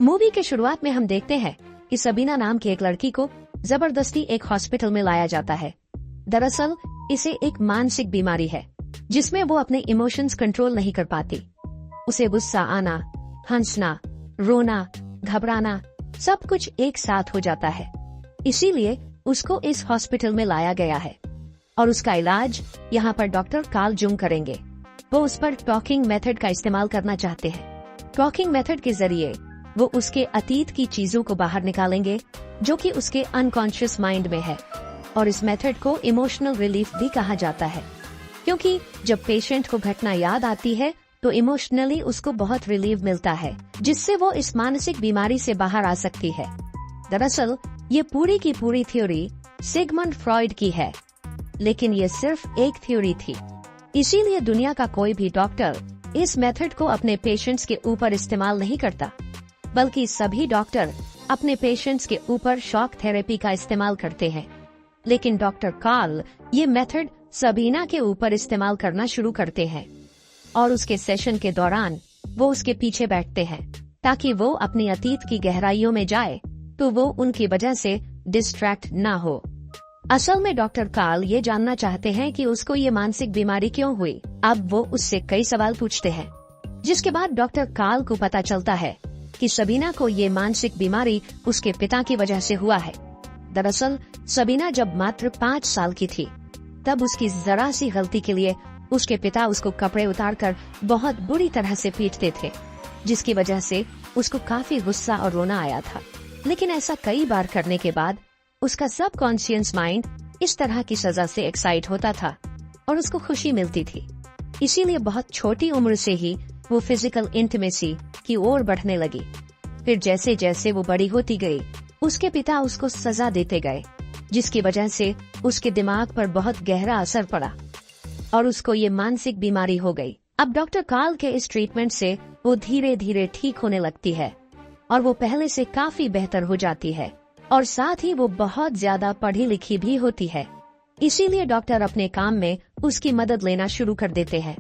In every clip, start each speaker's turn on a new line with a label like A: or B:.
A: Movie के शुरुआत में हम देखते हैं कि सबीना नाम की एक लड़की को जबरदस्ती एक हॉस्पिटल में लाया जाता है। दरअसल इसे एक मानसिक बीमारी है जिसमें वो अपने इमोशंस कंट्रोल नहीं कर पाती। उसे गुस्सा आना, हंसना, रोना, घबराना सब कुछ एक साथ हो जाता है। इसीलिए उसको इस हॉस्पिटल में लाया गया है और उसका इलाज यहाँ पर डॉक्टर कार्ल जुंग करेंगे। वो उस पर टॉकिंग मेथड का इस्तेमाल करना चाहते हैं। टॉकिंग मेथड के जरिए वो उसके अतीत की चीजों को बाहर निकालेंगे जो कि उसके अनकॉन्शियस माइंड में है, और इस मेथड को इमोशनल रिलीफ भी कहा जाता है, क्योंकि जब पेशेंट को घटना याद आती है तो इमोशनली उसको बहुत रिलीफ मिलता है, जिससे वो इस मानसिक बीमारी से बाहर आ सकती है। दरअसल ये पूरी की पूरी थ्योरी सिगमंड फ्रॉइड की है, लेकिन ये सिर्फ एक थ्योरी थी। इसीलिए दुनिया का कोई भी डॉक्टर इस मेथड को अपने पेशेंट्स के ऊपर इस्तेमाल नहीं करता, बल्कि सभी डॉक्टर अपने पेशेंट्स के ऊपर शॉक थेरेपी का इस्तेमाल करते हैं। लेकिन डॉक्टर कार्ल ये मेथड सबीना के ऊपर इस्तेमाल करना शुरू करते हैं और उसके सेशन के दौरान वो उसके पीछे बैठते हैं ताकि वो अपनी अतीत की गहराइयों में जाए तो वो उनकी वजह से डिस्ट्रैक्ट ना हो। असल में डॉक्टर कार्ल ये जानना चाहते हैं कि उसको ये मानसिक बीमारी क्यों हुई। अब वो उससे कई सवाल पूछते हैं, जिसके बाद डॉक्टर कार्ल को पता चलता है कि सबीना को ये मानसिक बीमारी उसके पिता की वजह से हुआ है। दरअसल सबीना जब मात्र 5 साल की थी तब उसकी जरा सी गलती के लिए उसके पिता उसको कपड़े उतारकर बहुत बुरी तरह से पीटते थे, जिसकी वजह से उसको काफी गुस्सा और रोना आया था। लेकिन ऐसा कई बार करने के बाद उसका सबकॉन्शियस माइंड इस तरह की सजा से एक्साइट होता था और उसको खुशी मिलती थी। इसीलिए बहुत छोटी उम्र से ही वो फिजिकल इंटीमेसी की ओर बढ़ने लगी। फिर जैसे जैसे वो बड़ी होती गई उसके पिता उसको सजा देते गए, जिसकी वजह से उसके दिमाग पर बहुत गहरा असर पड़ा और उसको ये मानसिक बीमारी हो गई। अब डॉक्टर कार्ल के इस ट्रीटमेंट से वो धीरे धीरे ठीक होने लगती है और वो पहले से काफी बेहतर हो जाती है और साथ ही वो बहुत ज्यादा पढ़ी लिखी भी होती है। इसीलिए डॉक्टर अपने काम में उसकी मदद लेना शुरू कर देते हैं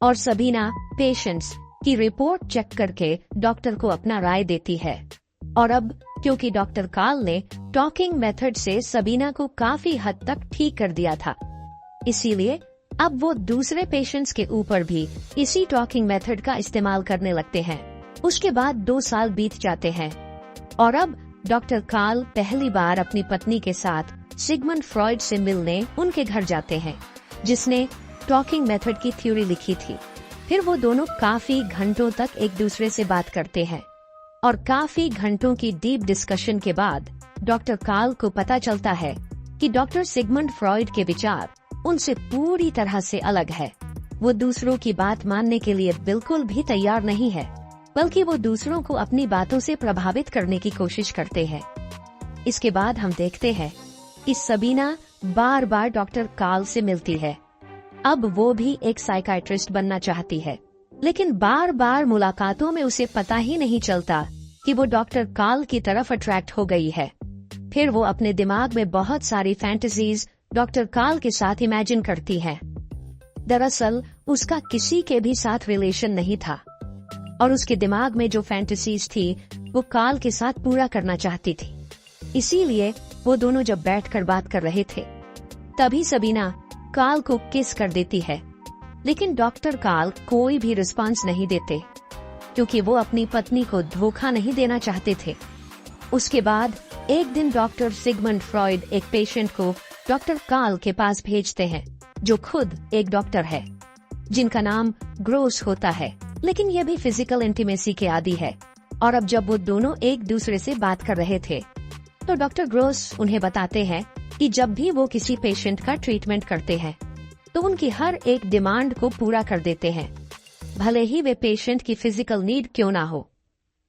A: और सबीना पेशेंट्स की रिपोर्ट चेक करके डॉक्टर को अपना राय देती है। और अब क्योंकि डॉक्टर कार्ल ने टॉकिंग मेथड से सबीना को काफी हद तक ठीक कर दिया था, इसीलिए अब वो दूसरे पेशेंट्स के ऊपर भी इसी टॉकिंग मेथड का इस्तेमाल करने लगते हैं। उसके बाद 2 साल बीत जाते हैं और अब डॉक्टर कार्ल पहली बार अपनी पत्नी के साथ सिगमंड फ्रॉइड से मिलने उनके घर जाते हैं, जिसने टॉकिंग मेथड की थ्योरी लिखी थी। फिर वो दोनों काफी घंटों तक एक दूसरे से बात करते हैं और काफी घंटों की डीप डिस्कशन के बाद डॉक्टर कार्ल को पता चलता है कि डॉक्टर सिगमंड फ्रॉइड के विचार उनसे पूरी तरह से अलग है। वो दूसरों की बात मानने के लिए बिल्कुल भी तैयार नहीं है, बल्कि वो दूसरों को अपनी बातों से प्रभावित करने की कोशिश करते हैं। इसके बाद हम देखते हैं कि सबीना बार बार डॉक्टर कार्ल से मिलती है। अब वो भी एक साइकाइट्रिस्ट बनना चाहती है, लेकिन बार बार मुलाकातों में उसे पता ही नहीं चलता कि वो डॉक्टर कार्ल की तरफ अट्रैक्ट हो गई है। फिर वो अपने दिमाग में बहुत सारी फैंटेसीज डॉक्टर कार्ल के साथ इमेजिन करती है। दरअसल उसका किसी के भी साथ रिलेशन नहीं था और उसके दिमाग में जो फैंटेसीज थी वो कार्ल के साथ पूरा करना चाहती थी। इसीलिए वो दोनों जब बैठकर बात कर रहे थे तभी सबीना कार्ल को किस कर देती है, लेकिन डॉक्टर कार्ल कोई भी रिस्पांस नहीं देते क्योंकि वो अपनी पत्नी को धोखा नहीं देना चाहते थे। उसके बाद एक दिन डॉक्टर सिगमंड फ्रॉइड एक पेशेंट को डॉक्टर कार्ल के पास भेजते हैं, जो खुद एक डॉक्टर है, जिनका नाम ग्रोस होता है, लेकिन यह भी फिजिकल इंटीमेसी के आदी है। और अब जब वो दोनों एक दूसरे से बात कर रहे थे तो डॉक्टर ग्रोस उन्हें बताते हैं कि जब भी वो किसी पेशेंट का ट्रीटमेंट करते हैं तो उनकी हर एक डिमांड को पूरा कर देते हैं, भले ही वे पेशेंट की फिजिकल नीड क्यों ना हो,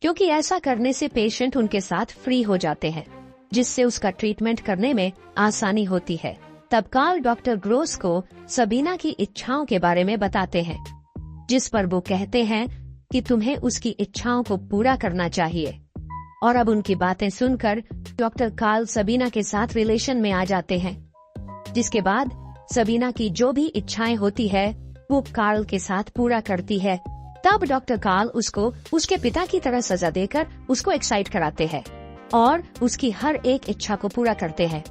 A: क्योंकि ऐसा करने से पेशेंट उनके साथ फ्री हो जाते हैं, जिससे उसका ट्रीटमेंट करने में आसानी होती है। तब कार्ल डॉक्टर ग्रोस को सबीना की इच्छाओं के बारे में बताते हैं, जिस पर वो कहते हैं कि तुम्हें उसकी इच्छाओं को पूरा करना चाहिए। और अब उनकी बातें सुनकर डॉक्टर कार्ल सबीना के साथ रिलेशन में आ जाते हैं, जिसके बाद सबीना की जो भी इच्छाएं होती है वो कार्ल के साथ पूरा करती है तब डॉक्टर कार्ल उसको उसके पिता की तरह सजा देकर उसको एक्साइट कराते हैं और उसकी हर एक इच्छा को पूरा करते हैं।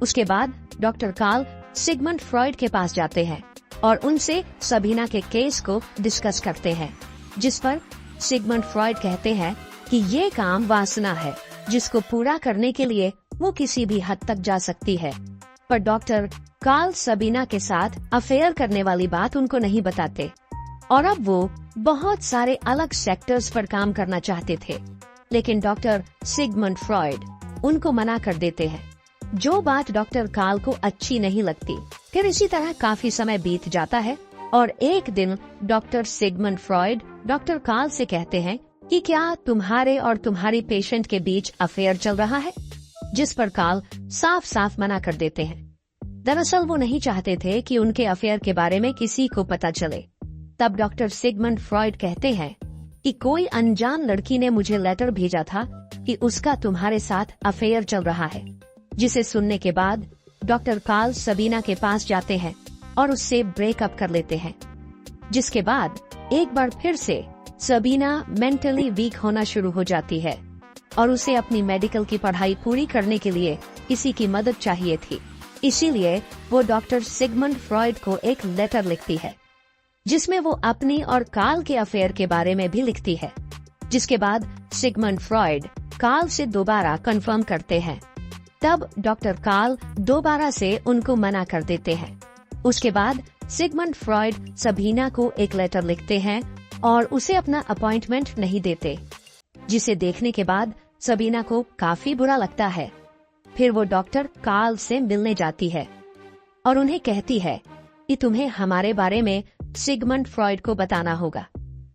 A: उसके बाद डॉक्टर कार्ल सिगमंड फ्रॉइड के पास जाते हैं और उनसे सबीना के केस को डिस्कस करते हैं, जिस पर सिगमंड फ्रॉइड कहते हैं कि ये काम वासना है जिसको पूरा करने के लिए वो किसी भी हद तक जा सकती है। पर डॉक्टर कार्ल सबीना के साथ अफेयर करने वाली बात उनको नहीं बताते और अब वो बहुत सारे अलग सेक्टर्स पर काम करना चाहते थे, लेकिन डॉक्टर सिगमंड फ्रॉइड उनको मना कर देते हैं, जो बात डॉक्टर कार्ल को अच्छी नहीं लगती। फिर इसी तरह काफी समय बीत जाता है और एक दिन doctor Sigmund Freud doctor Carl से कहते हैं कि क्या तुम्हारे और तुम्हारी पेशेंट के बीच अफेयर चल रहा है, जिस पर कार्ल साफ साफ मना कर देते हैं। दरअसल वो नहीं चाहते थे कि उनके अफेयर के बारे में किसी को पता चले। तब डॉक्टर सिगमंड फ्रॉइड कहते हैं कि कोई अनजान लड़की ने मुझे लेटर भेजा था कि उसका तुम्हारे साथ अफेयर चल रहा है, जिसे सुनने के बाद डॉक्टर कार्ल सबीना के पास जाते हैं और उससे ब्रेकअप कर लेते हैं, जिसके बाद एक बार फिर से सबीना मेंटली वीक होना शुरू हो जाती है और उसे अपनी मेडिकल की पढ़ाई पूरी करने के लिए किसी की मदद चाहिए थी। इसीलिए वो डॉक्टर सिगमंड फ्रॉइड को एक लेटर लिखती है, जिसमें वो अपनी और कार्ल के अफेयर के बारे में भी लिखती है, जिसके बाद सिगमंड फ्रॉइड कार्ल से दोबारा कंफर्म करते हैं। तब डॉक्टर कार्ल दोबारा से उनको मना कर देते हैं। उसके बाद सिगमंड फ्रॉइड सबीना को एक लेटर लिखते हैं और उसे अपना अपॉइंटमेंट नहीं देते, जिसे देखने के बाद सबीना को काफी बुरा लगता है। फिर वो डॉक्टर कार्ल से मिलने जाती है और उन्हें कहती है कि तुम्हें हमारे बारे में सिगमंड फ्रॉइड को बताना होगा,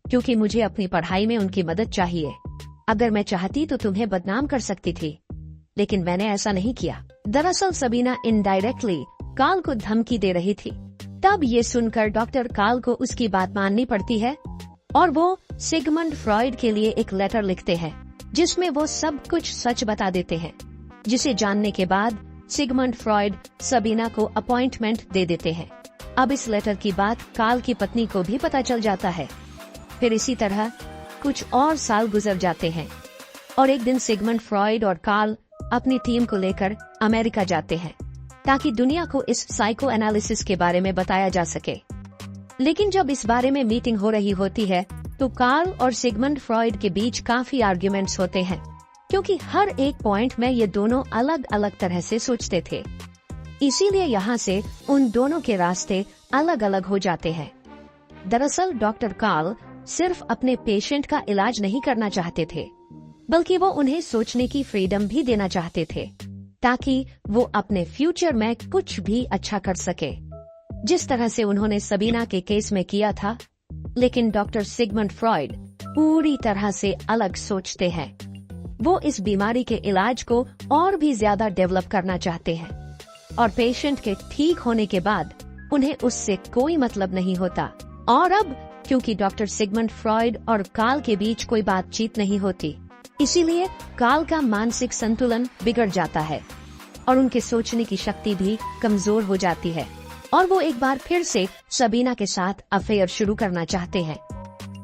A: क्योंकि मुझे अपनी पढ़ाई में उनकी मदद चाहिए। अगर मैं चाहती तो तुम्हें बदनाम कर सकती थी, लेकिन मैंने ऐसा नहीं किया। दरअसल सबीना इनडायरेक्टली कार्ल को धमकी दे रही थी। तब ये सुनकर डॉक्टर कार्ल को उसकी बात माननी पड़ती है और वो सिगमंड फ्रॉइड के लिए एक लेटर लिखते हैं, जिसमें वो सब कुछ सच बता देते हैं, जिसे जानने के बाद सिगमंड फ्रॉइड सबीना को अपॉइंटमेंट दे देते हैं। अब इस लेटर की बात कार्ल की पत्नी को भी पता चल जाता है। फिर इसी तरह कुछ और साल गुजर जाते हैं और एक दिन सिगमंड फ्रॉइड और कार्ल अपनी टीम को लेकर अमेरिका जाते हैं, ताकि दुनिया को इस साइको एनालिसिस के बारे में बताया जा सके। लेकिन जब इस बारे में मीटिंग हो रही होती है तो कार्ल और सिगमंड फ्रॉइड के बीच काफी आर्ग्यूमेंट्स होते हैं, क्योंकि हर एक पॉइंट में ये दोनों अलग अलग तरह से सोचते थे। इसीलिए यहाँ से उन दोनों के रास्ते अलग अलग हो जाते हैं। दरअसल डॉक्टर कार्ल सिर्फ अपने पेशेंट का इलाज नहीं करना चाहते थे, बल्कि वो उन्हें सोचने की फ्रीडम भी देना चाहते थे, ताकि वो अपने फ्यूचर में कुछ भी अच्छा कर सके, जिस तरह से उन्होंने सबीना के केस में किया था। लेकिन डॉक्टर सिगमंड फ्रॉइड पूरी तरह से अलग सोचते हैं। वो इस बीमारी के इलाज को और भी ज्यादा डेवलप करना चाहते हैं और पेशेंट के ठीक होने के बाद उन्हें उससे कोई मतलब नहीं होता। और अब क्योंकि डॉक्टर सिगमंड फ्रॉइड और कार्ल के बीच कोई बातचीत नहीं होती, इसीलिए कार्ल का मानसिक संतुलन बिगड़ जाता है और उनके सोचने की शक्ति भी कमजोर हो जाती है और वो एक बार फिर से सबीना के साथ अफेयर शुरू करना चाहते हैं।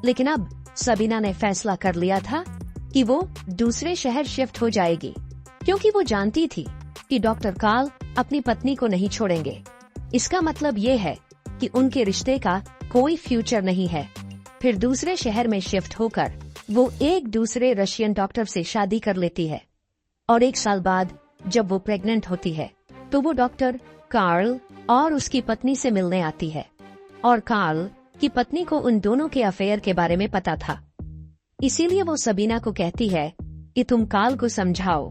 A: लेकिन अब सबीना ने फैसला कर लिया था कि वो दूसरे शहर शिफ्ट हो जाएगी, क्योंकि वो जानती थी कि डॉक्टर कार्ल अपनी पत्नी को नहीं छोड़ेंगे। इसका मतलब ये है कि उनके रिश्ते का कोई फ्यूचर नहीं है। फिर दूसरे शहर में शिफ्ट होकर वो एक दूसरे रशियन डॉक्टर से शादी कर लेती है और एक साल बाद जब वो प्रेग्नेंट होती है तो वो डॉक्टर कार्ल और उसकी पत्नी से मिलने आती है और कार्ल की पत्नी को उन दोनों के अफेयर के बारे में पता था। इसीलिए वो सबीना को कहती है कि तुम कार्ल को समझाओ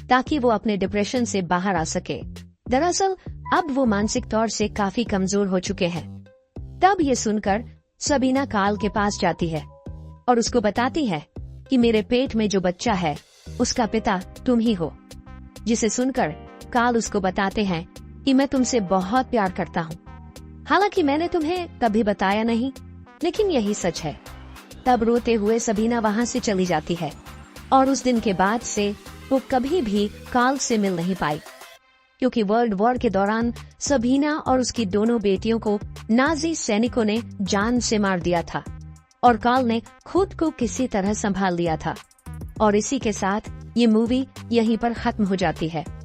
A: ताकि वो अपने डिप्रेशन से बाहर आ सके। दरअसल अब वो मानसिक तौर से काफी कमजोर हो चुके हैं। तब ये सुनकर सबीना कार्ल के पास जाती है और उसको बताती है कि मेरे पेट में जो बच्चा है उसका पिता तुम ही हो, जिसे सुनकर कार्ल उसको बताते हैं कि मैं तुमसे बहुत प्यार करता हूँ। हालांकि मैंने तुम्हें कभी बताया नहीं, लेकिन यही सच है। तब रोते हुए सबीना वहाँ से चली जाती है और उस दिन के बाद से वो कभी भी कार्ल से मिल नहीं पाई, क्योंकि वर्ल्ड वॉर के दौरान सबीना और उसकी दोनों बेटियों को नाजी सैनिकों ने जान से मार दिया था। और कार्ल ने खुद को किसी तरह संभाल लिया था। और इसी के साथ ये मूवी यहीं पर खत्म हो जाती है।